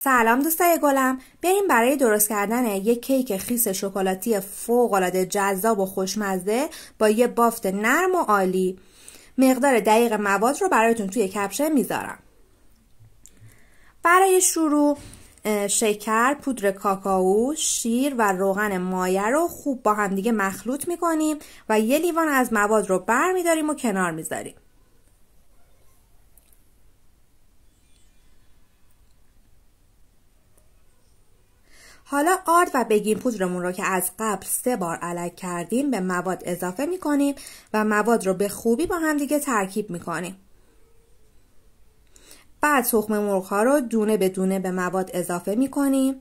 سلام دوستای گلم، بریم برای درست کردن یک کیک خیس شکلاتی فوق‌العاده جذاب و خوشمزه با یه بافت نرم و عالی. مقدار دقیق مواد رو براتون توی کپشن میذارم. برای شروع شکر، پودر کاکائو، شیر و روغن مایه رو خوب با هم دیگه مخلوط میکنیم و یه لیوان از مواد رو برمیداریم و کنار میذاریم. حالا آرد و بیکینگ پودرمون رو که از قبل 3 بار علک کردیم به مواد اضافه میکنیم و مواد رو به خوبی با هم دیگه ترکیب میکنیم. بعد تخم مرغ ها رو دونه به دونه به مواد اضافه میکنیم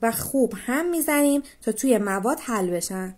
و خوب هم میزنیم تا توی مواد حل بشن.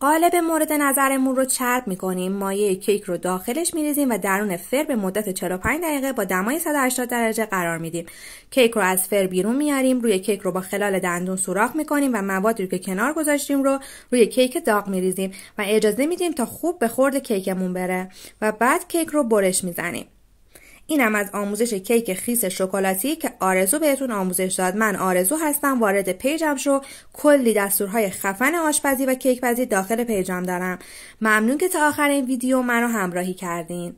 قالب مورد نظرمون رو چرب میکنیم، مایه کیک رو داخلش میریزیم و درون فر به مدت 45 دقیقه با دمای 180 درجه قرار میدیم. کیک رو از فر بیرون میاریم، روی کیک رو با خلال دندون سوراخ میکنیم و موادی رو که کنار گذاشتیم رو روی کیک داغ میریزیم و اجازه میدیم تا خوب به خورد کیکمون بره و بعد کیک رو برش میزنیم. اینم از آموزش کیک خیس شکلاتی که آرزو بهتون آموزش داد. من آرزو هستم، وارد پیجم شو، کلی دستورهای خفن آشپزی و کیک پزی داخل پیجم دارم. ممنون که تا آخر این ویدیو منو همراهی کردین.